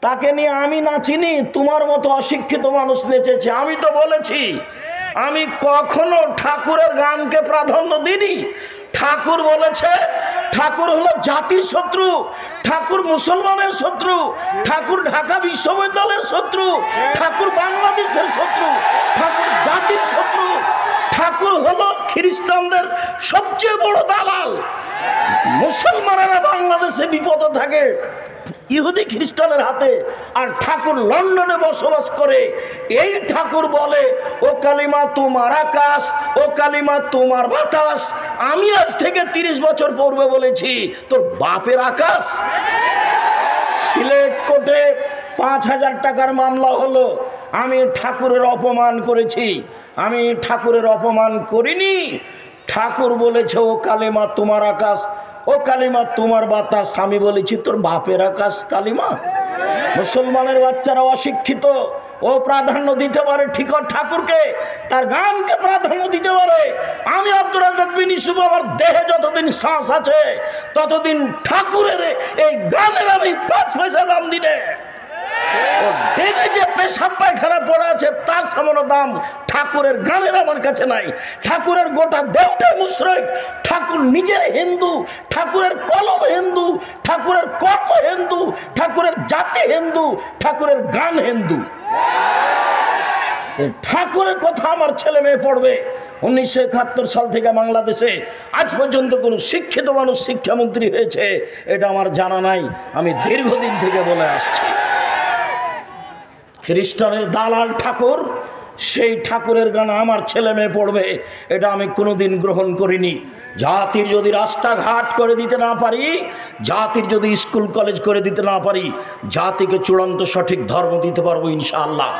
তাকে নিয়ে আমি নাচিনি, তোমার মতো অশিক্ষিত মানুষ নেচেছে। আমি তো বলেছি আমি কখনো ঠাকুরের গানকে প্রাধান্য দিইনি। ঠাকুর বলেছে ঠাকুর হলো জাতির শত্রু, ঠাকুর মুসলমানের শত্রু, ঠাকুর ঢাকা বিশ্ববিদ্যালয়ের শত্রু, ঠাকুর বাংলাদেশের শত্রু, ঠাকুর জাতির শত্রু, ঠাকুর হলো খ্রিস্টানদের সবচেয়ে বড় দালাল। মুসলমানেরা বাংলাদেশে বিপদে থাকে ইহুদি খ্রিস্টানের হাতে, আর ঠাকুর লন্ডনে বসবাস করে। এই ঠাকুর বলে ও কালিমা তোমার আকাশ, ও কালিমা তোমার বাতাস। আমি আজ থেকে 30 বছর পূর্বে বলেছি তোর বাপের আকাশ। সিলেট কোর্টে 5000 টাকার মামলা হলো, আমি ঠাকুরের অপমান করেছি। আমি ঠাকুরের অপমান করিনি। ঠাকুর বলেছে ও কালিমা তোমার আকাশ, ও কালিমা তোমার বাতাস। আমি বলেছি তোর বাপের আকাশ কালিমা। মুসলমানের বাচ্চারা অশিক্ষিত, ও প্রাধান্য দিতে পারে ঠিক ঠাকুরকে, তার গানকে প্রাধান্য দিতে পারে। আমি আব্দুর রাজ্জাক বিন ইউসুফ আমার দেহে যতদিন শ্বাস আছে ততদিন ঠাকুরের এই গানের আমি 5 পয়সা দাম দিনে। ও ডেনে যে পেশাব পায়খানা পড়ে আছে তার সামান্য দাম ঠাকুরের গানের আমার কাছে নাই। ঠাকুরের গোটা দেহটাই মুশরিক। ঠাকুর নিজের হিন্দু, ঠাকুরের কলম হিন্দু, ঠাকুরের কর্ম হিন্দু, ঠাকুরের জাতি হিন্দু, ঠাকুরের গান হিন্দু। ঠাকুরের কথা আমার ছেলে মেয়ে পড়বে। 1971 সাল থেকে বাংলাদেশে আজ পর্যন্ত কোনো শিক্ষিত মানুষ শিক্ষামন্ত্রী হয়েছে এটা আমার জানা নাই। আমি দীর্ঘদিন থেকে বলে আসছি খ্রিস্টানের দালাল ঠাকুর, সেই ঠাকুরের গান আমার ছেলে মেয়ে পড়বে এটা আমি কোনোদিন গ্রহণ করিনি। জাতির যদি রাস্তাঘাট করে দিতে না পারি, জাতির যদি স্কুল কলেজ করে দিতে না পারি, জাতিকে চূড়ান্ত সঠিক ধর্ম দিতে পারবো ইনশাআল্লাহ।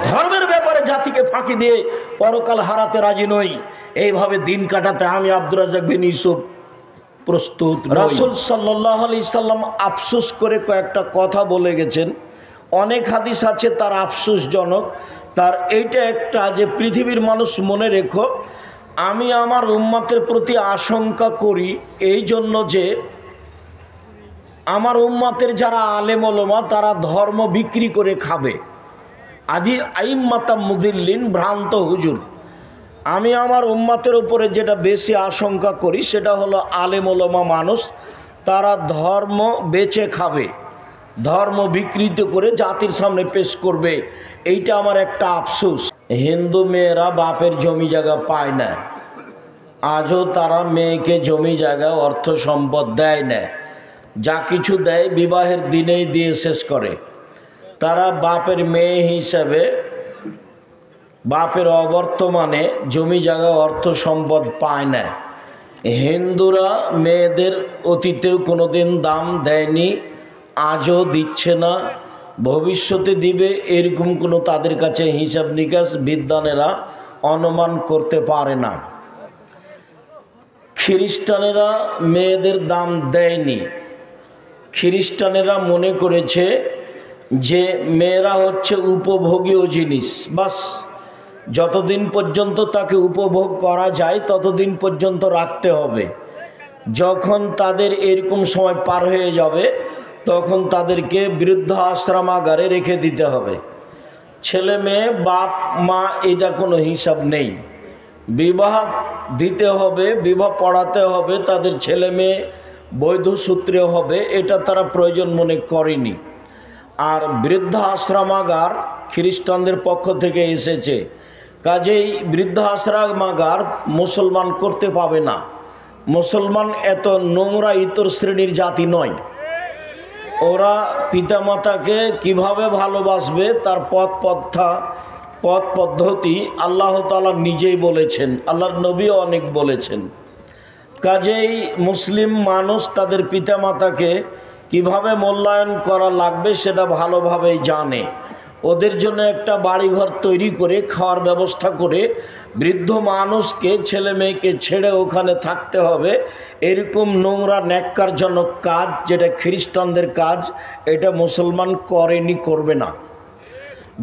ধর্মের ব্যাপারে জাতিকে ফাঁকি দিয়ে পরকাল হারাতে রাজি নই। এইভাবে দিন কাটাতে আমি আব্দুর রাজ্জাক বিন ইউসুফ প্রস্তুত। রাসূল সাল্লাল্লাহু আলাইহি সাল্লাম আফসোস করে কয়েকটা কথা বলে গেছেন। অনেক হাদিস আছে তার আফসোসজনক, তার এইটা একটা যে পৃথিবীর মানুষ মনে রেখো, আমি আমার উম্মতের প্রতি আশঙ্কা করি এই জন্য যে আমার উম্মতের যারা আলেম ওলামা তারা ধর্ম বিক্রি করে খাবে। আদি আইম্মাতা মুদিল্লিন, ভ্রান্ত হুজুর। আমি আমার উম্মতের উপরে যেটা বেশি আশঙ্কা করি সেটা হলো আলেম ওলামা মানুষ তারা ধর্ম বেচে খাবে, ধর্ম বিকৃত করে জাতির সামনে পেশ করবে। এইটা আমার একটা আফসোস। হিন্দু মেয়েরা বাপের জমি জায়গা পায় না, আজও তারা মেয়েকে জমি জায়গা অর্থ সম্পদ দেয় না। যা কিছু দেয় বিবাহের দিনেই দিয়ে শেষ করে। তারা বাপের মেয়ে হিসাবে বাপের অবর্তমানে জমি জায়গা অর্থ সম্পদ পায় না। হিন্দুরা মেয়েদের অতীতেও কোনোদিন দাম দেয়নি, আজও দিচ্ছে না, ভবিষ্যতে দিবে এরকম কোনো তাদের কাছে হিসাব নিকাশ বিদ্বানেরা অনুমান করতে পারে না। খ্রিস্টানেরা মেয়েদের দাম দেয়নি। খ্রিস্টানেরা মনে করেছে যে মেয়েরা হচ্ছে উপভোগীয় জিনিস, বাস যতদিন পর্যন্ত তাকে উপভোগ করা যায় ততদিন পর্যন্ত রাখতে হবে। যখন তাদের এরকম সময় পার হয়ে যাবে তখন তাদেরকে বৃদ্ধ আশ্রমাগারে রেখে দিতে হবে। ছেলে মেয়ে বাপ মা এটা কোনো হিসাব নেই। বিবাহ দিতে হবে, বিবাহ পড়াতে হবে, তাদের ছেলে মেয়ে বৈধ সূত্রে হবে, এটা তারা প্রয়োজন মনে করেনি। আর বৃদ্ধ আশ্রমাগার খ্রিস্টানদের পক্ষ থেকে এসেছে, কাজেই বৃদ্ধ আশ্রমাগার মুসলমান করতে পাবে না। মুসলমান এত নোংরা ইতর শ্রেণীর জাতি নয়। ওরা পিতামাতাকে কিভাবে ভালোবাসবে তার পথ পদ্ধতি আল্লাহ তাআলা নিজেই বলেছেন, আল্লাহর নবীও অনেক বলেছেন। কাজেই মুসলিম মানুষ তাদের পিতামাতাকে কিভাবে মূল্যায়ন করা লাগবে সেটা ভালোভাবেই জানে। ওদের জন্য একটা বাড়িঘর তৈরি করে খাওয়ার ব্যবস্থা করে বৃদ্ধ মানুষকে ছেলে মেয়েকে ছেড়ে ওখানে থাকতে হবে, এরকম নোংরা ন্যাক্কারজনক কাজ যেটা খ্রিস্টানদের কাজ, এটা মুসলমান করেনি, করবে না।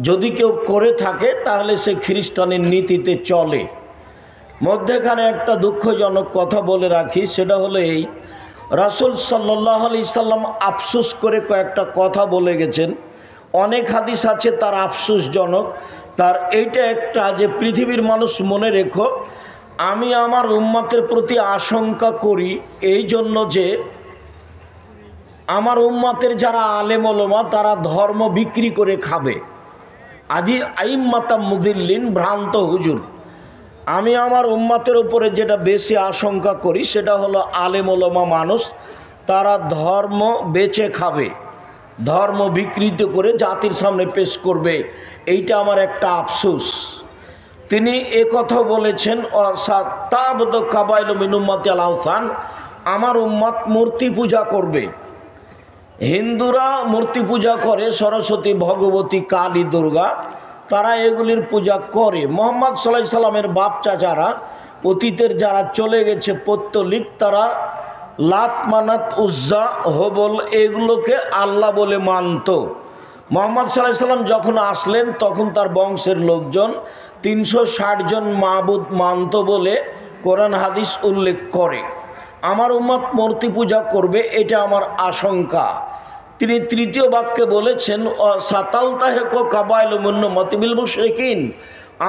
যদি কেউ করে থাকে তাহলে সে খ্রিস্টানের নীতিতে চলে। মধ্যেখানে একটা দুঃখজনক কথা বলে রাখি, সেটা হলো এই, রাসূল সাল্লাল্লাহু আলাইহি সাল্লাম আফসোস করে কয়েকটা কথা বলে গেছেন। অনেক হাদিস আছে তার আফসোসজনক। তার এইটা একটা যে পৃথিবীর মানুষ মনে রেখো, আমি আমার উম্মতের প্রতি আশঙ্কা করি এই জন্য যে আমার উম্মতের যারা আলেম ওলামা তারা ধর্ম বিক্রি করে খাবে। আদি আইম্মাতা মুদিল্লিন, ভ্রান্ত হুজুর। আমি আমার উম্মতের উপরে যেটা বেশি আশঙ্কা করি সেটা হলো আলেম ওলামা মানুষ, তারা ধর্ম বেচে খাবে, ধর্ম বিকৃত করে জাতির সামনে পেশ করবে। এইটা আমার একটা আফসোস। তিনি কথা বলেছেন, আমার উম্মত মূর্তি পূজা করবে। হিন্দুরা মূর্তি পূজা করে, সরস্বতী, ভগবতী, কালী, দুর্গা, তারা এগুলির পূজা করে। মুহাম্মদ সাল্লাল্লাহু আলাইহি সাল্লামের বাপ চাচারা অতীতের যারা চলে গেছে পৌত্তলিক, তারা লাত, মানাত, উজ্জা, হবল এগুলোকে আল্লাহ বলে মানত। মুহাম্মদ সাল্লাল্লাহু আলাইহি সাল্লাম যখন আসলেন তখন তার বংশের লোকজন 360 জন মাবুদ মানত বলে কোরআন হাদিস উল্লেখ করে। আমার উম্মত মূর্তি পূজা করবে, এটা আমার আশঙ্কা। তিনি তৃতীয় বাক্যে বলেছেন,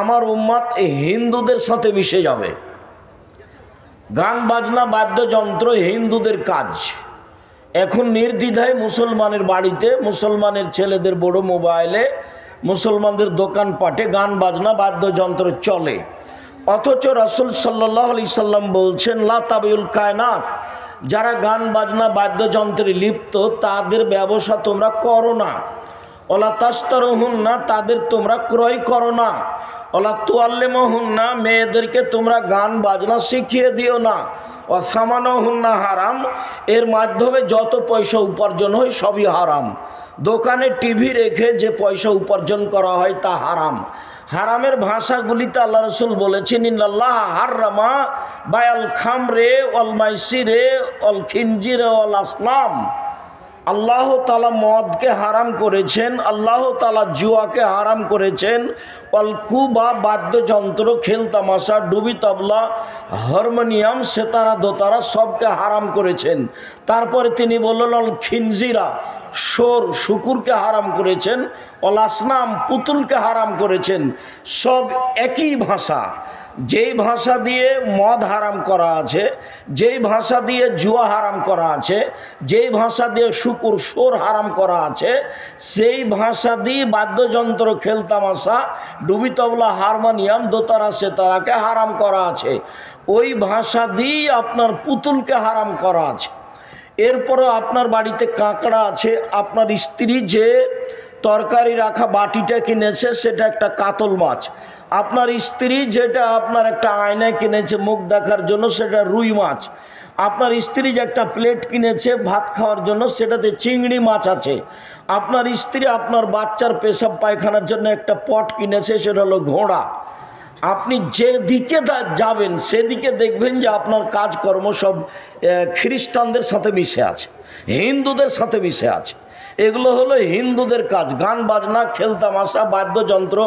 আমার উম্মত হিন্দুদের সাথে মিশে যাবে। গান বাজনা বাদ্যযন্ত্র হিন্দুদের কাজ। এখন নির্দ্বিধায় মুসলমানের বাড়িতে, মুসলমানের ছেলেদের বড় মোবাইলে, মুসলমানদের দোকানপাটে গান বাজনা বাদ্যযন্ত্র চলে। অথচ রাসূল সাল্লাল্লাহু আলাইহি সাল্লাম বলছেন, লা তাবিউল কায়নাত, যারা গান বাজনা বাদ্যযন্ত্রে লিপ্ত তাদের ব্যবসা তোমরা করো না। ওলা তাশতারুহুন্না, তাদের তোমরা ক্রয় করো না। ওলা তুআল্লিমুহুন্না, মেয়েদেরকে তোমরা গান বাজনা শিখিয়ে দিও না। ও সামানুহুন্না হারাম, এর মাধ্যমে যত পয়সা উপার্জন হয় সবই হারাম। দোকানে টিভি রেখে যে পয়সা উপার্জন করা হয় তা হারাম। হারামের ভাষাগুলিতে আল্লাহ রসুল বলেছেন, ইন্নাল্লাহ হাররামা বায়াল খামরে ওয়াল মাইসিরে ওয়াল খিনজিরে ওয়াল আসলাম। আল্লাহ তাআলা মদকে হারাম করেছেন, আল্লাহ তাআলা জুয়াকে হারাম করেছেন, ওয়াল কুবা বাদ্যযন্ত্র, খেল তামাশা, ডুবি তবলা, হারমোনিয়াম, সেতারা, দোতারা সবকে হারাম করেছেন। তারপরে তিনি বললেন অল খিনজিরা, সোর শুকুরকে হারাম করেছেন, অল আসনাম পুতুলকে হারাম করেছেন। সব একই ভাষা। যেই ভাষা দিয়ে মদ হারাম করা আছে, যেই ভাষা দিয়ে জুয়া হারাম করা আছে, যেই ভাষা দিয়ে শুকুর সোর হারাম করা আছে, সেই ভাষা দিয়ে বাদ্যযন্ত্র, খেলতামাশা, ডুবি তবলা, হারমোনিয়াম, দোতারা, সেতারাকে হারাম করা আছে। ওই ভাষা দিয়ে আপনার পুতুলকে হারাম করা আছে। এরপরও আপনার বাড়িতে কাঁকড়া আছে, আপনার স্ত্রী যে তরকারি রাখা বাটিটা কিনেছে সেটা একটা কাতল মাছ। আপনার স্ত্রী যেটা আপনার একটা আয়নায় কিনেছে মুখ দেখার জন্য সেটা রুই মাছ। আপনার স্ত্রী যে একটা প্লেট কিনেছে ভাত খাওয়ার জন্য সেটাতে চিংড়ি মাছ আছে। আপনার স্ত্রী আপনার বাচ্চার পেশাব পায়খানার জন্য একটা পট কিনেছে, সেটা হলো ঘোড়া। আপনি যেদিকে যাবেন সেদিকে দেখবেন যে আপনার কাজকর্ম সব খ্রিস্টানদের সাথে মিশে আছে, হিন্দুদের সাথে মিশে আছে। এগুলো হলো হিন্দুদের কাজ। গান বাজনা, খেলতামাশা, বাদ্যযন্ত্র,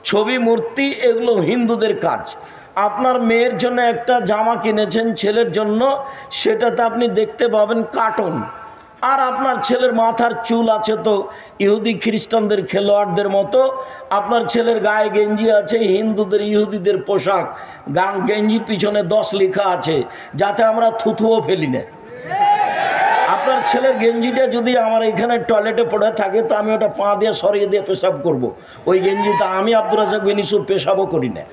ছবি, মূর্তি, এগুলো হিন্দুদের কাজ। আপনার মেয়ের জন্য একটা জামা কিনেছেন ছেলের জন্য, সেটাতে আপনি দেখতে পাবেন কার্টুন। আর আপনার ছেলের মাথার চুল আছে তো ইহুদি খ্রিস্টানদের খেলোয়াড়দের মতো। আপনার ছেলের গায়ে গেঞ্জি আছে হিন্দুদের ইহুদিদের পোশাক, গেঞ্জির পিছনে 10 লেখা আছে, যাতে আমরা থুথুও ফেলি না। আপনার ছেলের গেঞ্জিটা যদি আমার এখানে টয়লেটে পড়ে থাকে তো আমি ওটা পা দিয়ে সরিয়ে দিয়ে পেশাব করব। ওই গেঞ্জিটা আমি আব্দুর রাজ্জাক বিন ইউসুফ পেশাবও করি না।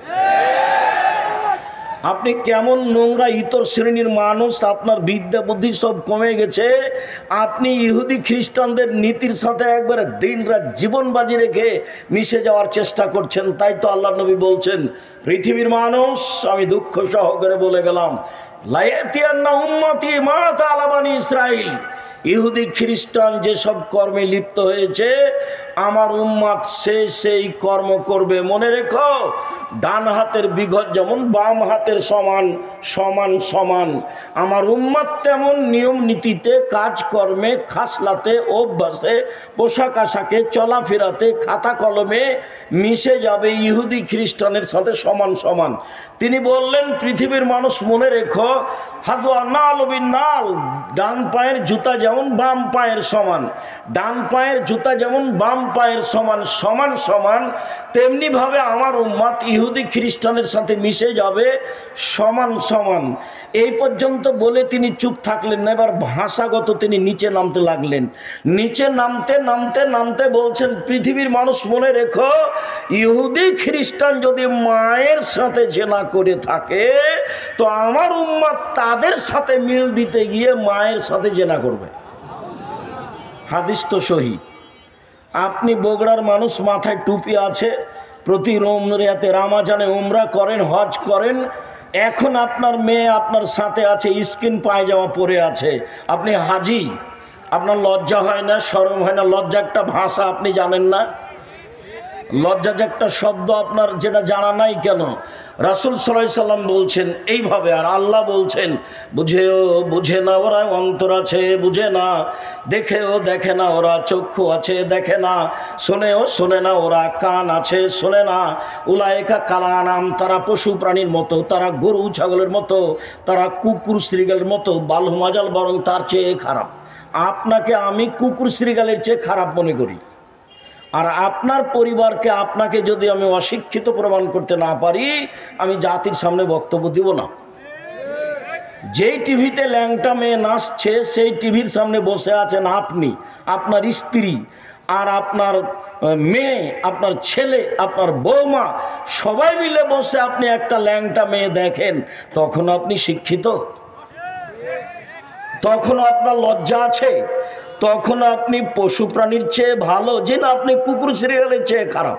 আপনি কেমন নোংরা ইতর শ্রেণীর মানুষ, আপনার বিদ্যা বুদ্ধি সব কমে গেছে। আপনি ইহুদি খ্রিস্টানদের নীতির সাথে একবারে দিন রাত জীবন বাজি রেখে মিশে যাওয়ার চেষ্টা করছেন। তাই তো আল্লাহ নবী বলছেন, পৃথিবীর মানুষ, আমি দুঃখ সহকারে বলে গেলাম, লায়াতিয়ান্না উম্মতি মা তাআলা বানি ইসরাইল, ইহুদি খ্রিস্টান যেসব কর্মে লিপ্ত হয়েছে আমার উম্মত সেই কর্ম করবে। মনে রেখো, ডান হাতের বিঘত যেমন বাম হাতের সমান সমান সমান, আমার উম্মত তেমন নিয়ম নীতিতে, কাজকর্মে, খাসলাতে, অভ্যাসে, পোশাক আশাকে, চলাফেরাতে, খাতা কলমে মিশে যাবে ইহুদি খ্রিস্টানের সাথে সমান সমান। তিনি বললেন, পৃথিবীর মানুষ মনে রেখো, হাদুয়া নাল বিন নাল, ডান পায়ের জুতা যেমন বাম পায়ের সমান, ডান পায়ের জুতা যেমন বাম পায়ের সমান সমান সমান, তেমনিভাবে আমার উম্মত ইহুদি খ্রিস্টানের সাথে মিশে যাবে সমান সমান। এই পর্যন্ত বলে তিনি চুপ থাকলেন না, এবার ভাষাগত তিনি নিচে নামতে লাগলেন। নিচে নামতে নামতে নামতে বলছেন, পৃথিবীর মানুষ মনে রেখো, ইহুদি খ্রিস্টান যদি মায়ের সাথে জেনা করে থাকে তো আমার উম্মত তাদের সাথে মিল দিতে গিয়ে মায়ের সাথে জেনা করবে। হাদিস তো সহি। আপনি বগুড়ার মানুষ, মাথায় টুপি আছে, প্রতি রামাজানে উমরা করেন, হজ করেন, এখন আপনার মেয়ে আপনার সাথে আছে, স্কিন পায়জামা পরে আছে, আপনি হাজি, আপনার লজ্জা হয় না, শরম হয় না? লজ্জা একটা ভাষা, আপনি জানেন না? লজ্জা যে একটা শব্দ আপনার যেটা জানা নাই কেন? রাসূল সাল্লাল্লাহু আলাইহি সাল্লাম বলছেন এইভাবে, আর আল্লাহ বলছেন বুঝেও বুঝে না ওরা অন্তর আছে বুঝে না, দেখেও দেখে না ওরা চক্ষু আছে দেখে না, শোনেও শোনে না ওরা কান আছে শোনে না। উলায়েকা কালানাম, তারা পশু প্রাণীর মতো, তারা গরু ছাগলের মতো, তারা কুকুর শ্রীগালের মতো, বালহুমাজাল, বরং তার চেয়ে খারাপ। আপনাকে আমি কুকুর শ্রীগালের চেয়ে খারাপ মনে করি, আর আপনার পরিবারকে আপনাকে যদি আমি অশিক্ষিত প্রমাণ করতে না পারি, আমি জাতির সামনে বক্তব্য দিব না। যেই টিভিতে ল্যাংটা মেয়ে নাচছে সেই টিভির সামনে বসে আছেন আপনি, আপনার স্ত্রী, আর আপনার মেয়ে, আপনার ছেলে, আপনার বৌমা, সবাই মিলে বসে আপনি একটা ল্যাংটা মেয়ে দেখেন, তখন আপনি শিক্ষিত? তখন আপনার লজ্জা আছে? তখন আপনি পশু প্রাণীর চেয়ে ভালো, যে না আপনি কুকুর সিরিয়ালের চেয়ে খারাপ?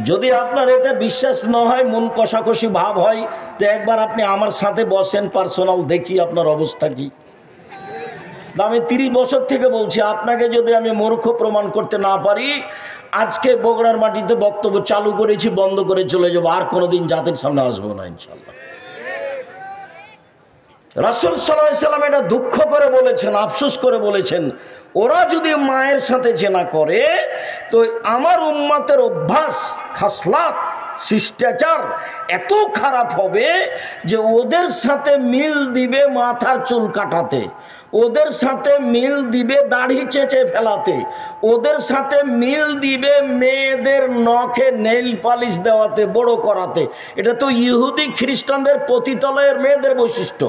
যদি আপনার এতে বিশ্বাস না হয়, মন কষাকষি ভাব হয়, তো একবার আপনি আমার সাথে বসেন, পার্সোনাল, দেখি আপনার অবস্থা কি। আমি 30 বছর থেকে বলছি, আপনাকে যদি আমি মূর্খ প্রমাণ করতে না পারি, আজকে বগুড়ার মাটিতে বক্তব্য চালু করেছি, বন্ধ করে চলে যাবো, আর কোনোদিন জাতির সামনে আসবো না ইনশাল্লাহ। রাসূল সাল্লাল্লাহু আলাইহি সাল্লাম এটা দুঃখ করে বলেছেন, আফসোস করে বলেছেন, ওরা যদি মায়ের সাথে জেনা করে তো আমার উম্মতের অভ্যাস, খাসলাত, শিষ্টাচার এত খারাপ হবে যে ওদের সাথে মিল দিবে মাথার চুল কাটাতে, ওদের সাথে মিল দিবে দাড়ি চেঁচে ফেলাতে, ওদের সাথে মিল দিবে মেয়েদের নখে নেইল পালিশ দেওয়াতে, বড় করাতে। এটা তো ইহুদি খ্রিস্টানদের পতিতালয়ের মেয়েদের বৈশিষ্ট্য।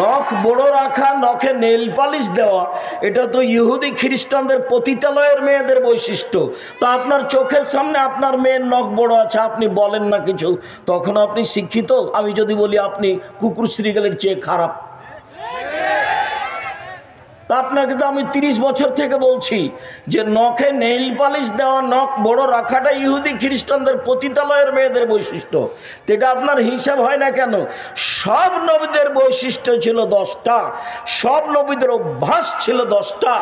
নখ বড় রাখা, নখে নেইল পালিশ দেওয়া, এটা তো ইহুদি খ্রিস্টানদের পতিতালয়ের মেয়েদের বৈশিষ্ট্য। তো আপনার চোখের সামনে আপনার মেয়ের নখ বড় আছে, আপনি বলেন না কিছু, তখন আপনি শিক্ষিত? আমি যদি বলি আপনি কুকুর শ্রীগালের চেয়ে খারাপ, তা আপনাকে তো আমি 30 বছর থেকে বলছি যে নখে নেইল পালিশ দেওয়া, নখ বড় রাখাটা ইহুদি খ্রিস্টানদের পতিতালয়ের মেয়েদের বৈশিষ্ট্য। তো এটা আপনার হিসাব হয় না কেন? সব নবীদের বৈশিষ্ট্য ছিল 10টা, সব নবীদের অভ্যাস ছিল 10টা,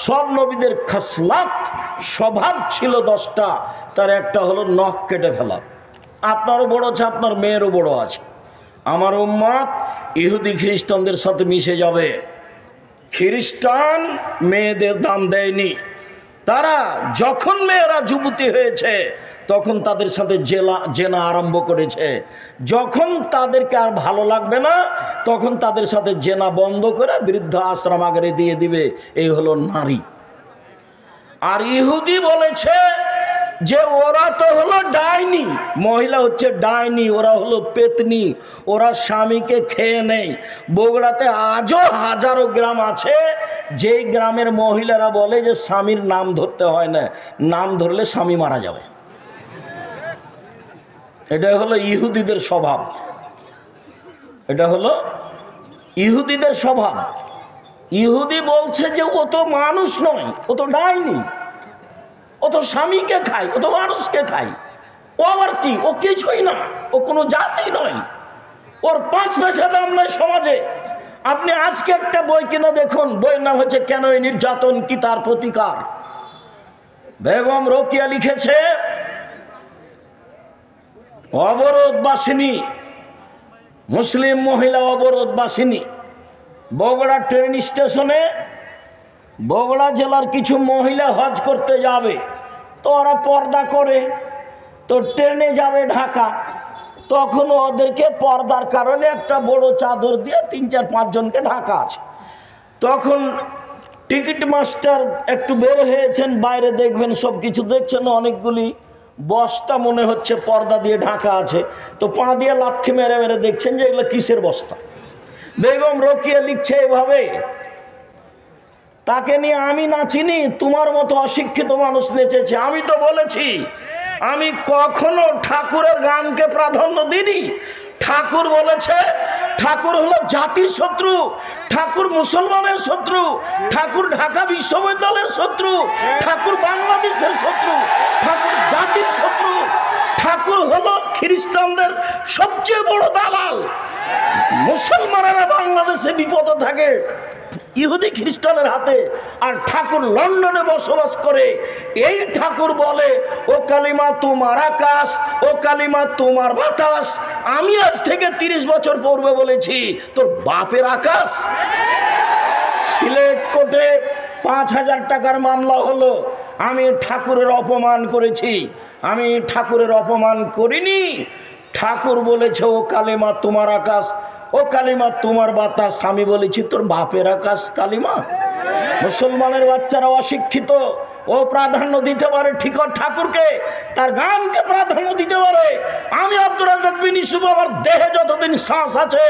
সব নবীদের খাসলাত, স্বভাব ছিল 10টা, তার একটা হলো নখ কেটে ফেলা। আপনারও বড় আছে, আপনার মেয়েরও বড় আছে। আমার উম্মত ইহুদি খ্রিস্টানদের সাথে মিশে যাবে। খ্রিস্টান মেয়েদের দাম দেয়নি, তারা যখন মেয়েরা যুবতী হয়েছে তখন তাদের সাথে জেনা আরম্ভ করেছে, যখন তাদেরকে আর ভালো লাগবে না তখন তাদের সাথে জেনা বন্ধ করে বৃদ্ধ আশ্রম আগে দিয়ে দিবে। এই হলো নারী। আর ইহুদি বলেছে যে ওরা তো হলো ডাইনি, মহিলা হচ্ছে ডাইনি, ওরা হলো পেতনি, ওরা স্বামীকে খেয়ে নেয়। বগুড়াতে আজও হাজারো গ্রাম আছে যেই গ্রামের মহিলারা বলে যে স্বামীর নাম ধরতে হয় না, নাম ধরলে স্বামী মারা যাবে। এটা হলো ইহুদিদের স্বভাব, এটা হলো ইহুদিদের স্বভাব। ইহুদি বলছে যে ও তো মানুষ নয়, ও তো ডাইনি, ও তো স্বামীকে খায়, ও তো মানুষকে খায়, ও আবার কি, ও কিছুই না, ও কোনো জাতি নয়, ওর 5 পয়সা দাম নয় সমাজে। আপনি আজকে একটা বই কিনে দেখুন, বইয়ের নাম হচ্ছে কেন এই নির্যাতন, কি তার প্রতিকার। বেগম রোকেয়া লিখেছে, অবরোধবাসিনী, মুসলিম মহিলা অবরোধবাসিনী। বগুড়া ট্রেন স্টেশনে বগুড়া জেলার কিছু মহিলা হজ করতে যাবে, তো ওরা পর্দা করে, তো ট্রেনে যাবে ঢাকা, তখন ওদেরকে পর্দার কারণে একটা বড় চাদর দিয়ে 3, 4, 5 জনকে ঢাকা আছে। তখন টিকিট মাস্টার একটু বের হয়েছেন, বাইরে দেখবেন সব কিছু দেখছেন, অনেকগুলি বস্তা মনে হচ্ছে পর্দা দিয়ে ঢাকা আছে, তো পা দিয়ে লাথি মেরে মেরে দেখছেন যে এগুলো কিসের বস্তা। বেগম রোকিয়া লিখছে এভাবে, তাকে নিয়ে আমি নাচিনি, তোমার মতো অশিক্ষিত মানুষ নেচেছে। আমি তো বলেছি আমি কখনো ঠাকুরের গানকে প্রাধান্য দিইনি। ঠাকুর বলেছে ঠাকুর হলো জাতির শত্রু, ঠাকুর মুসলমানের শত্রু, ঠাকুর ঢাকা বিশ্ববিদ্যালয়ের শত্রু, ঠাকুর বাংলাদেশের শত্রু, ঠাকুর জাতির শত্রু, ঠাকুর হলো খ্রিস্টানদের সবচেয়ে বড় দালাল। মুসলমানেরা বাংলাদেশে বিপদে থাকে ইহুদি খ্রিস্টানের হাতে, আর ঠাকুর লন্ডনে বসবাস করে। এই ঠাকুর বলে ও কালিমা তোমার আকাশ, ও কালিমা তোমার বাতাস। আমি আজ থেকে 30 বছর পূর্বে বলেছি তোর বাপের আকাশ। সিলেট কোর্টে 5000 টাকার মামলা হলো, আমি ঠাকুরের অপমান করেছি। আমি ঠাকুরের অপমান করিনি। ঠাকুর বলেছে ও কালিমা তোমার আকাশ, ও কালিমা তোমার বাতাস। আমি বলেছি তোর বাপের আকাশ কালিমা। মুসলমানের বাচ্চারা অশিক্ষিত, ও প্রাধান্য দিতে পারে ঠিক ঠাকুরকে, তার গানকে প্রাধান্য দিতে পারে। আমি আব্দুর রাজ্জাক বিন ইউসুফ, আমার দেহে যতদিন শ্বাস আছে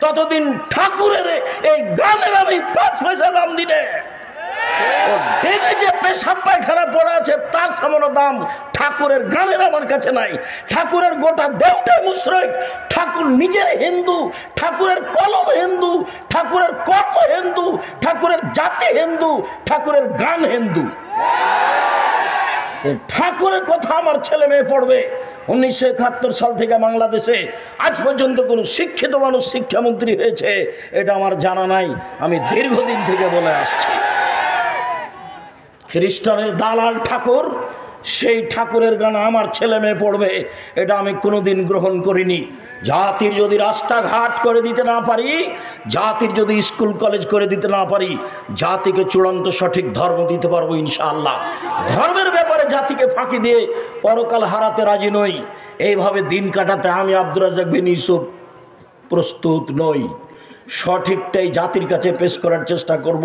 ততদিন ঠাকুরের এই গানের আমি 5 পয়সা দাম দিনে। ও ডেনে যে পেশাব পায়খানা পড়ে আছে তার সামান্য দাম ঠাকুরের গানের আমার কাছে নাই। ঠাকুরের গোটা দেহটাই মুশরিক। ঠাকুর নিজের হিন্দু, ঠাকুরের কলম হিন্দু, ঠাকুরের কর্ম হিন্দু, ঠাকুরের জাতি হিন্দু, ঠাকুরের গান হিন্দু। ঠাকুরের কথা আমার ছেলে মেয়ে পড়বে। 1971 সাল থেকে বাংলাদেশে আজ পর্যন্ত কোনো শিক্ষিত মানুষ শিক্ষামন্ত্রী হয়েছে এটা আমার জানা নাই। আমি দীর্ঘদিন থেকে বলে আসছি খ্রিস্টানের দালাল ঠাকুর, সেই ঠাকুরের গান আমার ছেলে মেয়ে পড়বে এটা আমি কোনোদিন গ্রহণ করিনি। জাতির যদি রাস্তাঘাট করে দিতে না পারি, জাতির যদি স্কুল কলেজ করে দিতে না পারি, জাতিকে চূড়ান্ত সঠিক ধর্ম দিতে পারবো ইনশাআল্লাহ। ধর্মের ব্যাপারে জাতিকে ফাঁকি দিয়ে পরকাল হারাতে রাজি নই। এইভাবে দিন কাটাতে আমি আব্দুর রাজ্জাক বিন ইউসুফ প্রস্তুত নই। সঠিকটাই জাতির কাছে পেশ করার চেষ্টা করব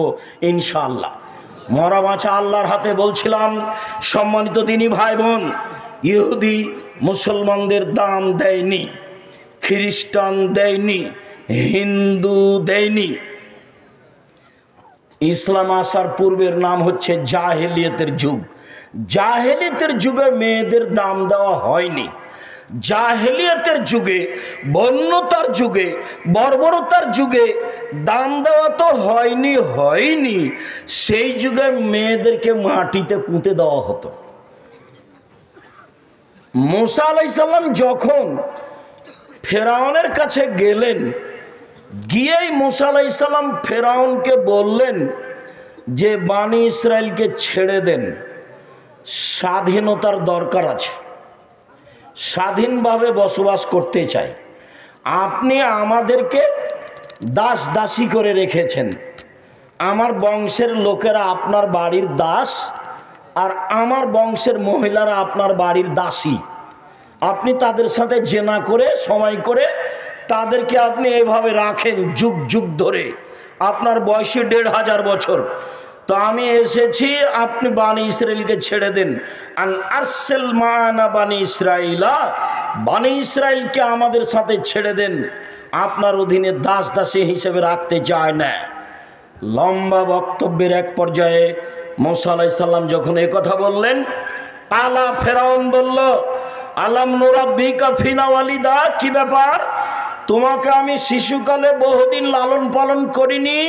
ইনশাআল্লাহ। মরা বাঁচা আল্লাহর হাতে। বলছিলাম সম্মানিত দিনী ভাই বোন, ইহুদি মুসলমানদের দাম দেয়নি, খ্রিস্টান দেয়নি, হিন্দু দেয়নি। ইসলাম আসার পূর্বের নাম হচ্ছে জাহেলিয়াতের যুগ। জাহেলিয়াতের যুগে মেয়েদের দাম দেওয়া হয়নি। জাহেলিয়াতের যুগে, বন্যতার যুগে, বর্বরতার যুগে দাম দেওয়া তো হয়নি। সেই যুগে মেয়েদেরকে মাটিতে পুঁতে দেওয়া হতো। মুসা আলাইহিস সালাম যখন ফেরাউনের কাছে গেলেন, গিয়েই মুসা আলাইহিস সালাম ফেরাউনকে বললেন যে বানি ইসরায়েলকে ছেড়ে দেন, স্বাধীনতার দরকার আছে, স্বাধীনভাবে বসবাস করতে চাই। আপনি আমাদেরকে দাস দাসী করে রেখেছেন, আমার বংশের লোকেরা আপনার বাড়ির দাস, আর আমার বংশের মহিলারা আপনার বাড়ির দাসী। আপনি তাদের সাথে জেনা করে সময় করে তাদেরকে আপনি এইভাবে রাখেন যুগ যুগ ধরে। আপনার বয়সে 1500 বছর। তো আমি এসেছি, আপনি বানি ইসরায়েলকে ছেড়ে দেন। আন আরসেল মানা বানি ইসরাইলা, বানি ইসরায়েলকে আমাদের সাথে ছেড়ে দেন, আপনার অধীনে দাস দাসী হিসেবে রাখতে চায় না। লম্বা বক্তব্যের এক পর্যায়ে মুসা আলাইহিস সালাম যখন এই কথা বললেন, আলা ফেরাউন বলল, আলাম নুরাব্বিকা ফিনা ওয়ালিদা, কি ব্যাপার, তোমাকে আমি শিশুকালে বহুদিন লালন পালন করিনি?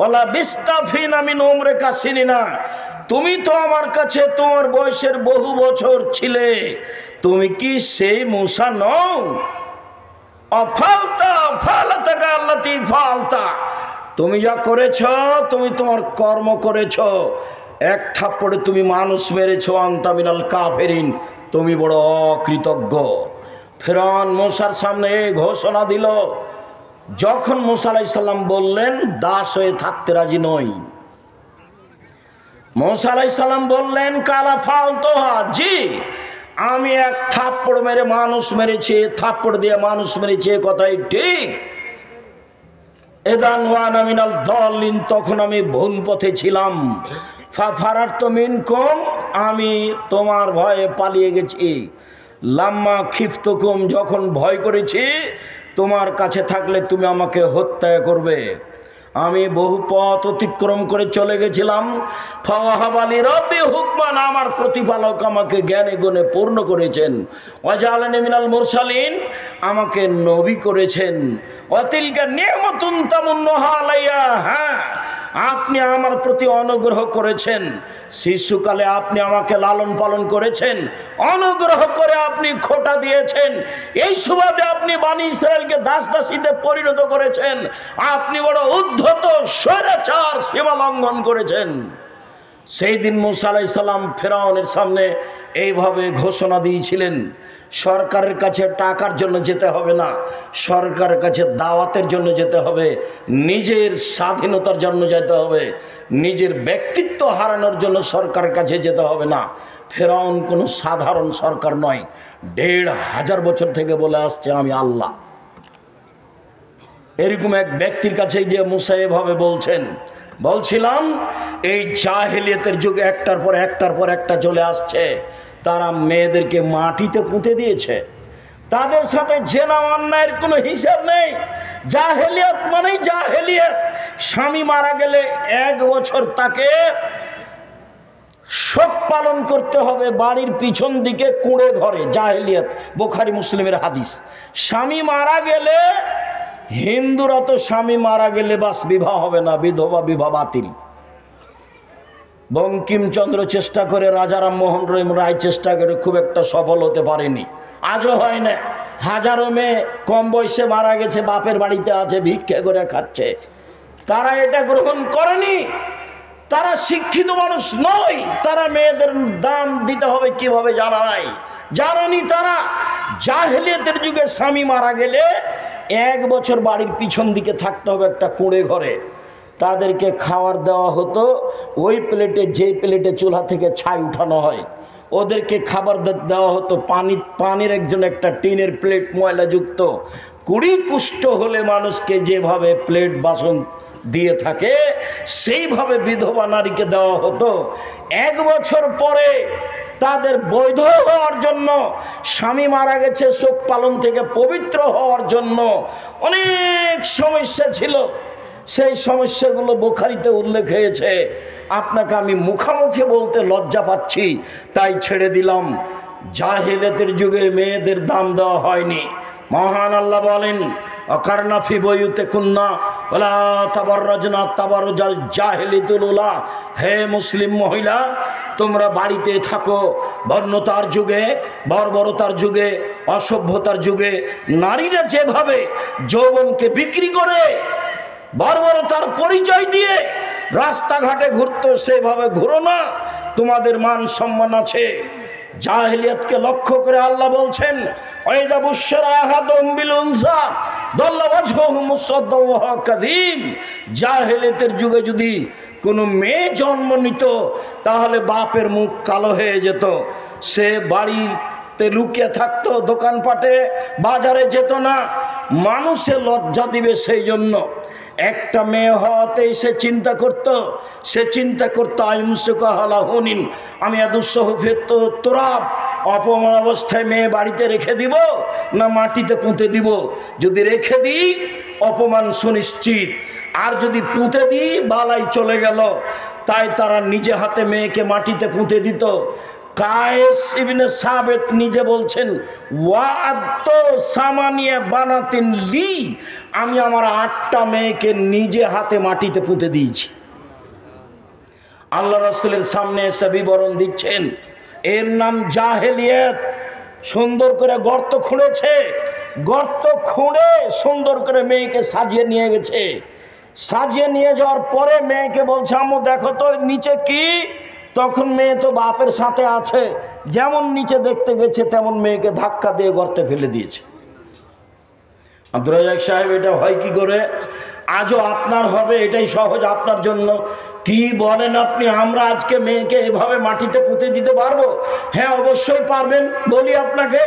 ওলা বিস্তাফিনা মিন উমরিকা সিনিনা, তুমি তো আমার কাছে তোমার বয়সের বহু বছর ছিলে, তুমি কি সেই মুসা নও? অফালতা ফালাতাকা আল্লাতি ফালতা, তুমি যা করেছ, তুমি তোমার কর্ম করেছ। এক থাপ্পড়ে তুমি মানুষ মেরেছ। আনতা মিনাল কাফিরিন, তুমি বড় অকৃতজ্ঞ। ফেরাউন মুসার সামনে ঘোষণা দিল। যখন মুসা আলাইহিস সালাম বললেন দাস হয়ে থাকতে রাজি নই, মুসা আলাইহিস সালাম বললেন কালা ফালতোহা, জি আমি এক থাপ্পড় মেরে মানুষ মেরেছি, থাপ্পড় দিয়ে মানুষ মেরেছি, কথাই ঠিক। এদান ওয়ানা মিনাল দাল্লিন, তখন আমি ভুল পথে ছিলাম। ফারারতু মিনকুম, আমি তোমার ভয়ে পালিয়ে গেছি। লাম্মা খিফতুকুম, যখন ভয় করেছি তোমার কাছে থাকলে তুমি আমাকে হত্যা করবে, আমি বহু পথ অতিক্রম করে চলে গেছিলাম। ফাওয়াহাবালি রব্বি হুকমান, আমার প্রতিপালক আমাকে জ্ঞানে গুণে পূর্ণ করেছেন। ওয়াজআলানি মিনাল মুরসালিন, আমাকে নবী করেছেন। ওয়াতিলকা নি'মাতুন তামুন্নুহা আলাইয়া, হ্যাঁ আপনি আমার প্রতি অনুগ্রহ করেছেন। শিশুকালে আপনি আমাকে লালন পালন করেছেন, অনুগ্রহ করে আপনি খোঁটা দিয়েছেন। এই সুবাদে আপনি বনী ইসরায়েলকে দাস দাসীতে পরিণত করেছেন। আপনি বড় উদ্ধত স্বৈরাচার, সীমা লঙ্ঘন করেছেন। সেই দিন মূসা আলাইহিস সালাম ফেরাউনের সামনে এইভাবে ঘোষণা দিয়েছিলেন, সরকারের কাছে টাকার জন্য যেতে হবে না, সরকারের কাছে দাওয়াতের জন্য যেতে হবে, নিজের স্বাধীনতার জন্য যেতে হবে, নিজের ব্যক্তিত্ব হারানোর জন্য সরকারের কাছে যেতে হবে না। ফেরাউন কোনো সাধারণ সরকার নয়, ১৫০০ বছর থেকে বলে আসছে আমি আল্লাহ। এরকম এক ব্যক্তির কাছে যে মূসা এভাবে বলছিলাম, এই জাহেলিয়াতের যুগে একটার পর একটা চলে আসছে। তারা মেয়েদেরকে মাটিতে পুঁতে দিয়েছে, তাদের সাথে জেনা অন্যায়ের কোনো হিসাব নেই। জাহেলিয়াত মানেই জাহেলিয়াত। স্বামী মারা গেলে 1 বছর তাকে শোক পালন করতে হবে বাড়ির পিছন দিকে কুঁড়ে ঘরে। জাহেলিয়াত, বুখারী মুসলিমের হাদিস। স্বামী মারা গেলে, হিন্দুরা তো স্বামী মারা গেলে বাস বিবাহ হবে না, বিধবা বিবাহ বাতিল। বঙ্কিমচন্দ্র চেষ্টা করে, রাজা রামমোহন রায় চেষ্টা করে, খুব একটা সফল হতে পারেনি, আজও হয় না। হাজারো মেয়ে কম বয়সে মারা গেছে, বাপের বাড়িতে আছে, ভিক্ষা করে খাচ্ছে। তারা এটা গ্রহণ করেনি, তারা শিক্ষিত মানুষ নয়, তারা মেয়েদের দাম দিতে হবে কিভাবে জানা নাই, জানেনি তারা। জাহেলিয়াতের যুগে স্বামী মারা গেলে 1 বছর বাড়ির পিছন দিকে থাকতে হবে একটা কুঁড়ে ঘরে। তাদেরকে খাবার দেওয়া হতো ওই প্লেটে, যেই প্লেটে চুলা থেকে ছাই উঠানো হয়, ওদেরকে খাবার দেওয়া হতো পানির একটা টিনের প্লেট ময়লাযুক্ত। 20 কুষ্ঠ হলে মানুষকে যেভাবে প্লেট বাসন দিয়ে থাকে সেইভাবে বিধবা নারীকে দেওয়া হতো। 1 বছর পরে তাদের বৈধ হওয়ার জন্য, স্বামী মারা গেছে শোক পালন থেকে পবিত্র হওয়ার জন্য অনেক সমস্যা ছিল। সেই সমস্যাগুলো বুখারীতে উল্লেখ হয়েছে। আপনাকে আমি মুখামুখি বলতে লজ্জা পাচ্ছি, তাই ছেড়ে দিলাম। জাহেলিয়াতের যুগে মেয়েদের দাম দেওয়া হয়নি। মহান আল্লাহ বলেন, অকারনা ফি বুয়ুতিকুন্না ওয়ালা তাবাররাজনা তাবারুজাল জাহিলিয়াতুল উলা, হে মুসলিম মহিলা তোমরা বাড়িতে থাকো। বর্ণতার যুগে, বর্বরতার যুগে, অসভ্যতার যুগে নারীরা যেভাবে যৌবনকে বিক্রি করে, বর্বরতার পরিচয় দিয়ে রাস্তাঘাটে ঘুরতো, সেভাবে ঘুরো না, তোমাদের মান সম্মান আছে। জাহেলিয়াতকে লক্ষ্য করে আল্লাহ বলছেন, ওয়াইদা বুশরা আহাদুম বিল উনসা দাল্লা ওয়াজহুহু মুসাদ্দান ওয়া হুয়া কাযীম। জাহেলিয়াতের যুগে যদি কোনো মেয়ে জন্ম নিত তাহলে বাপের মুখ কালো হয়ে যেত, সে বাড়িতে লুকিয়ে থাকতো, দোকানপাটে বাজারে যেত না, মানুষে লজ্জা দিবে সেই জন্য। একটা মেয়ে হওয়াতেই সে চিন্তা করতো আইমসুকাহালাহুনিন, আমি আদুসহফে তো তোরাব, অপমান অবস্থায় মেয়ে বাড়িতে রেখে দিব না মাটিতে পুঁতে দিব। যদি রেখে দিই অপমান সুনিশ্চিত, আর যদি পুঁতে দিই বালাই চলে গেল। তাই তারা নিজে হাতে মেয়েকে মাটিতে পুঁতে দিত। কায়েস ইবনে সাবিত নিজে বলছেন, ওয়াআদতু সামানিয়া বানাতিন লি, আমি আমার 8টা মেয়েকে নিজে হাতে মাটিতে পুঁতে দিয়েছি। আল্লাহ রাসূলের সামনে এসে বিবরণ দিচ্ছেন, এর নাম জাহেলিয়াত। সুন্দর করে গর্ত খুঁড়েছে, গর্ত খুঁড়ে সুন্দর করে মেয়েকে সাজিয়ে নিয়ে গেছে। সাজিয়ে নিয়ে যাওয়ার পরে মেয়েকে বলছে, আম্মু দেখো তো নিচে কি। তখন মেয়ে তো বাপের সাথে আছে, যেমন নিচে দেখতে গেছে তেমন মেয়েকে ধাক্কা দিয়ে গর্তে ফেলে দিয়েছে। আব্দুর রাজ্জাক সাহেব, এটা হয় কি করে? আজও আপনার হবে, এটাই সহজ আপনার জন্য। কি বলেন আপনি? আমরা আজকে মেয়েকে এভাবে মাটিতে পুঁতে দিতে পারবো? হ্যাঁ, অবশ্যই পারবেন। বলি আপনাকে,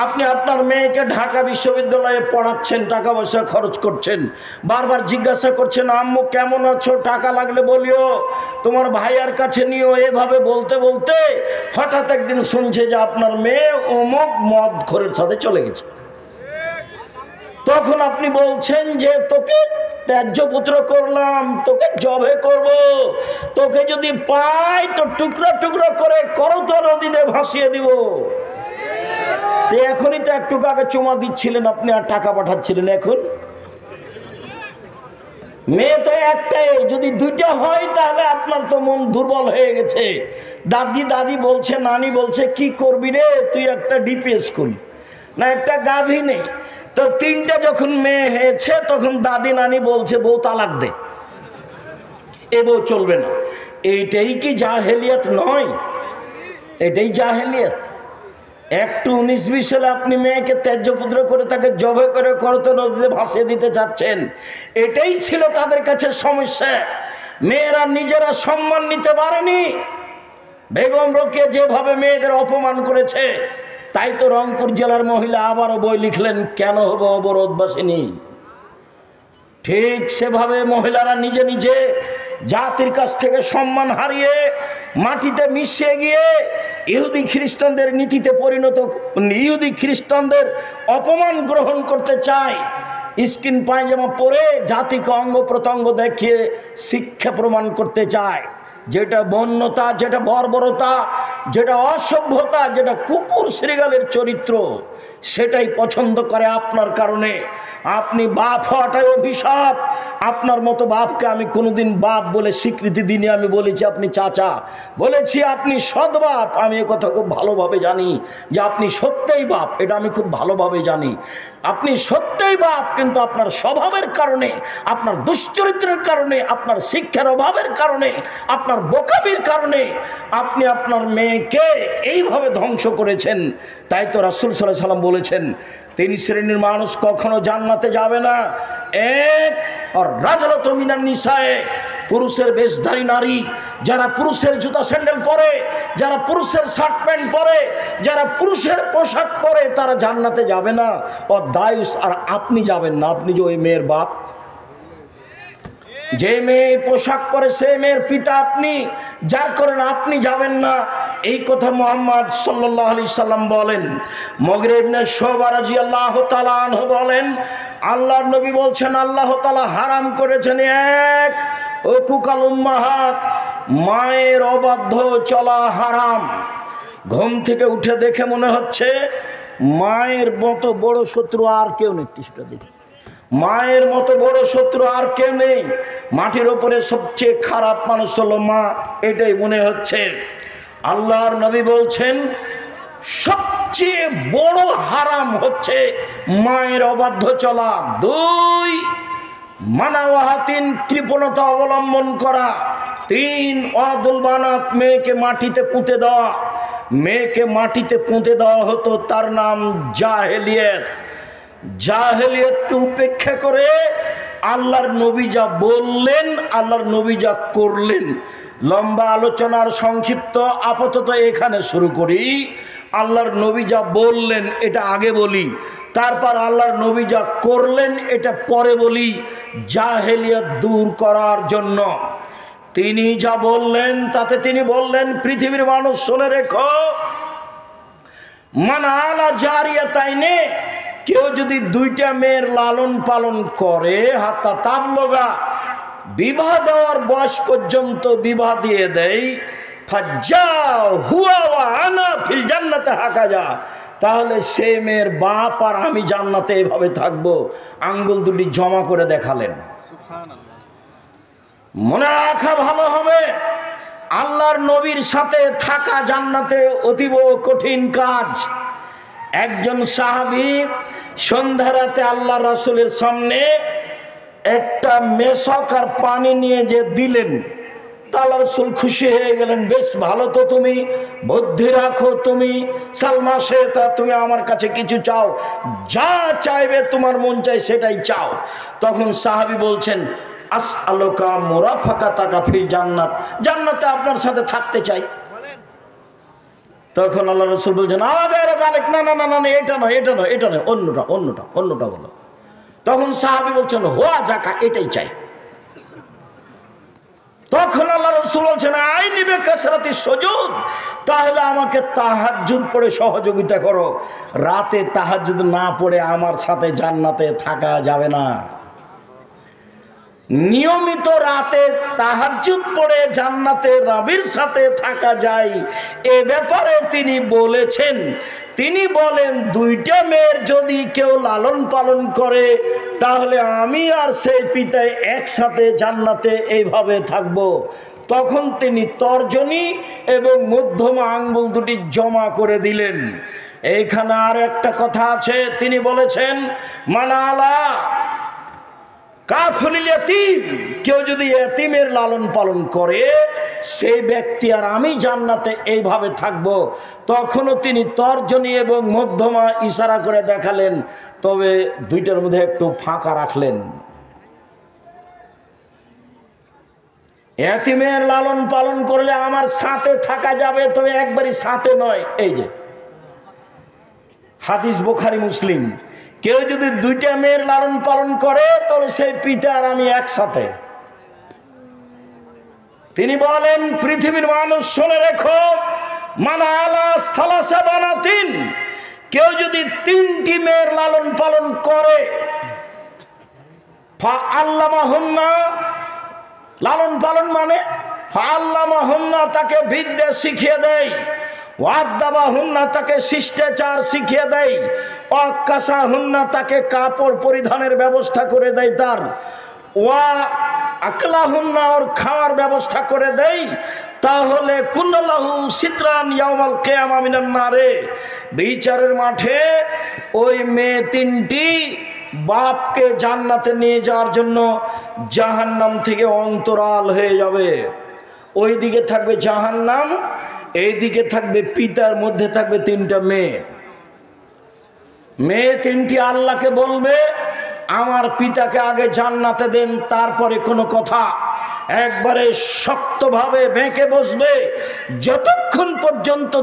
আপনি আপনার মেয়েকে ঢাকা বিশ্ববিদ্যালয়ে পড়াচ্ছেন, টাকা পয়সা খরচ করছেন, বারবার জিজ্ঞাসা করছেন আম্মু কেমন আছো, টাকা লাগলে বলিও, তোমার ভাইয়ার কাছে নিও। এভাবে বলতে বলতে হঠাৎ একদিন শুনছে যে আপনার মেয়ে অমুক মদখোরের সাথে চলে গেছে। তখন আপনি বলছেন যে তোকে ত্যায্য পুত্র করলাম, তোকে জবে করব, তোকে যদি পাই তো টুকরা টুকরা করে করত নদীতে ভাসিয়ে দিব। তো এখনই তো একটু আগে চুমা দিচ্ছিলেন আপনি আর টাকা পাঠাচ্ছিলেন, এখন মেয়ে তো একটাই, যদি দুইটা হয় তাহলে আপনার তো মন দুর্বল হয়ে গেছে। দাদি দাদি বলছে, নানি বলছে কি করবি রে তুই, একটা ডিপি স্কুল না একটা গাভী নেই। তো তিনটা যখন মেয়ে হয়েছে তখন দাদি নানি বলছে বউ তালাক দে, এ বউ চলবে না। এইটাই কি জাহেলিয়াত নয়? এটাই জাহেলিয়াত। একটু 19-20 সালে আপনি মেয়েকে ত্যায্য পুত্র করে তাকে জবে করে করত নদীতে ভাসিয়ে দিতে চাচ্ছেন। এটাই ছিল তাদের কাছে সমস্যা। মেয়েরা নিজেরা সম্মান নিতে পারেনি। বেগম রোকেয়া যেভাবে মেয়েদের অপমান করেছে, তাই তো রংপুর জেলার মহিলা আবারও বই লিখলেন, কেন হবো অবরোধবাসিনী। ঠিক সেভাবে মহিলারা নিজে নিজে জাতির কাছ থেকে সম্মান হারিয়ে মাটিতে মিশে গিয়ে ইহুদি খ্রিস্টানদের নীতিতে পরিণত, ইহুদি খ্রিস্টানদের অপমান গ্রহণ করতে চায়। স্কিন পায়জামা পরে জাতিকে অঙ্গ প্রত্যঙ্গ দেখিয়ে শিক্ষা প্রমাণ করতে চায়। যেটা বন্যতা, যেটা বর্বরতা, যেটা অসভ্যতা, যেটা কুকুর শ্রীগালের চরিত্র, সেটাই পছন্দ করে আপনার কারণে। আপনি বাপ হওয়াটাই অভিশাপ। আপনার মতো বাপকে আমি কোনোদিন বাপ বলে স্বীকৃতি দিইনি। আমি বলেছি আপনি চাচা, বলেছি আপনি সৎ বাপ। আমি এ কথা খুব ভালোভাবে জানি যে আপনি সত্যই বাপ, এটা আমি খুব ভালোভাবে জানি। আপনি সত্যই বাপ, কিন্তু আপনার স্বভাবের কারণে, আপনার দুশ্চরিত্রের কারণে, আপনার শিক্ষার অভাবের কারণে, আপনার বোকামির কারণে আপনি আপনার মেয়েকে এইভাবে ধ্বংস করেছেন। তাই তো রাসূল সাল্লাল্লাহু আলাইহি সাল্লাম বলেছেন, 3 শ্রেণীর মানুষ কখনো জান্নাতে যাবে না। এক, আর রাজলাতু মিনান নিসায়ে, পুরুষের বেশধারী নারী, যারা পুরুষের জুতা স্যান্ডেল পরে, যারা পুরুষের শার্ট প্যান্ট পরে, যারা পুরুষের পোশাক পরে, তারা জান্নাতে যাবে না। ও দায়ুস, আর আপনি যাবেন না। আপনি যে ওই মেয়ের বাপ, যে মেয়ে পোশাক পরে সে মেয়ের পিতা আপনি, যার কারণে আপনি যাবেন না। এই কথা মুহাম্মদ সাল্লাল্লাহু আলাইহি সাল্লাম বলেন। মুগীরা ইবনে শুবা রাদিয়াল্লাহু তাআলা আনহু বলেন, আল্লাহর নবী বলছেন আল্লাহ তাআলা হারাম করেছেন, এক, উকুকাল উম্মাহাত, মায়ের অবাধ্য চলা হারাম। ঘুম থেকে উঠে দেখে মনে হচ্ছে মায়ের মতো বড় শত্রু আর কেউ নেই। টিস্যুটা দেখি, মায়ের মতো বড় শত্রু আর কেউ নেই। মাটির ওপরে সবচেয়ে খারাপ মানুষ হলো মা, এটাই মনে হচ্ছে। আল্লাহর নবী বলছেন সবচেয়ে বড় হারাম হচ্ছে মায়ের অবাধ্য চলা। 2, মানাওয়াহাতিন, কৃপণতা অবলম্বন করা। 3, ওয়াদুল বানাত, মেয়েকে মাটিতে পুঁতে দেওয়া। মেয়েকে মাটিতে পুঁতে দেওয়া হতো, তার নাম জাহেলিয়াত। জাহেলিয়াতকে উপেক্ষা করে আল্লাহর নবী যা বললেন, আল্লাহর নবী যা করলেন, লম্বা আলোচনার সংক্ষিপ্ত আপাতত এখানে শুরু করি। আল্লাহর নবী যা বললেন এটা আগে বলি, তারপর আল্লাহর নবী যা করলেন এটা পরে বলি। জাহেলিয়াত দূর করার জন্য তিনি যা বললেন, তাতে তিনি বললেন পৃথিবীর মানুষ শুনে রেখো, মান আলা জারিয়াতাইনে, কেউ যদি 2টা মেয়ের লালন পালন করে, হাত্তা তাবলগা, বিবাহ দেওয়ার বয়স পর্যন্ত বিবাহ দিয়ে দেয়, ফাজ্জাও হুয়া ওয়া আনা ফিল জান্নাতে হাকাজা, তাহলে সে মেয়ের বাপ আর আমি জান্নাতে এভাবে থাকবো। আঙ্গুল দুটি জমা করে দেখালেন। মনে রাখা ভালো হবে, আল্লাহর নবীর সাথে থাকা জান্নাতে অতীব কঠিন কাজ। একজন সাহাবী সন্ধ্যা রাতে আল্লাহ রাসূলের সামনে একটা মেশক আর পানি নিয়ে যে দিলেন, আল্লাহ রাসূল খুশি হয়ে গেলেন। বেশ ভালো তো, তুমি বুদ্ধি রাখো, তুমি সালমা শেতা, তুমি আমার কাছে কিছু চাও, যা চাইবে তোমার মন চাই সেটাই চাও। তখন সাহাবী বলছেন, আসআলুকা মুরাফাকাতাকা ফিল জান্নাত, জান্নাতে আপনার সাথে থাকতে চাই। তখন আল্লাহ রাসূল বলছেন আমাদের না না না না, এটা নয়, এটা নয়, এটা নয়, অন্যটা অন্যটা অন্যটা বলো। তখন সাহাবী বলছেন হুয়া যাকা, এটাই চাই। তখন আল্লাহ রাসূল বলছেন আইনি বিকাসরাতি সুজুদ, তাহলে আমাকে তাহাজ্জুদ পড়ে সহযোগিতা করো। রাতে তাহাজ্জুদ না পড়ে আমার সাথে জান্নাতে থাকা যাবে না। নিয়মিত রাতে তাহাজ্জুদ পড়ে জান্নাতে রাবির সাথে থাকা যায়, এ ব্যাপারে তিনি বলেছেন। তিনি বলেন দুইটা মেয়ের যদি কেউ লালন পালন করে তাহলে আমি আর সেই পিতায় একসাথে জান্নাতে এইভাবে থাকব। তখন তিনি তর্জনী এবং মধ্যমা আঙ্গুল দুটি জমা করে দিলেন। এইখানে আর একটা কথা আছে, তিনি বলেছেন মানালা কাফুলিল ইয়াতীম, কেউ যদি এতিমের লালন পালন করে সেই ব্যক্তি আর আমি জান্নাতে এইভাবে থাকব। তখনও তিনি তর্জনী এবং মধ্যমা ইশারা করে দেখালেন, তবে দুইটার মধ্যে একটু ফাঁকা রাখলেন। এতিমের লালন পালন করলে আমার সাথে থাকা যাবে, তবে একবারই সাথে নয়। এই যে হাদিস বুখারী মুসলিম, কেউ যদি দুইটা মেয়ের লালন পালন করে তাহলে সেই পিতা আর আমি একসাথে। তিনি বলেন পৃথিবীর মানুষ শুনে রেখো, মানা আলা সালাসা বানাতিন, কেউ যদি তিনটি মেয়ের লালন পালন করে, ফা আল্লামাহুন্না, লালন পালন মানে ফা আল্লামাহুন্না, তাকে বিদ্যা শিখিয়ে দেয়, ওয়াদ্দাবাহুন্না, তাকে শিষ্টাচার শিখিয়ে দেয়, ওয়াক্কাসাহুন্না, তাকে কাপড় পরিধানের ব্যবস্থা করে দেয়, তার ওয়া আকলাহুন্না, ওর খাওয়ার ব্যবস্থা করে দেয়, তাহলে কুল্লাহু সিতরান ইয়াউমাল কিয়ামা মিনান নারে, বিচারের মাঠে ওই মেয়ে তিনটি বাপকে জান্নাতে নিয়ে যাওয়ার জন্য জাহান্নাম থেকে অন্তরাল হয়ে যাবে। ওই দিকে থাকবে জাহান্নাম, এই দিকে থাকবে পিতার, মধ্যে থাকবে তিনটা মেয়ে। মেয়ে তিনটি আল্লাহকে বলবে আমার পিতাকে আগে জান্নাতে দেন, তারপরে কোনো কথা। একবারে শক্তভাবে বেঁকে বসবে যতক্ষণ পর্যন্ত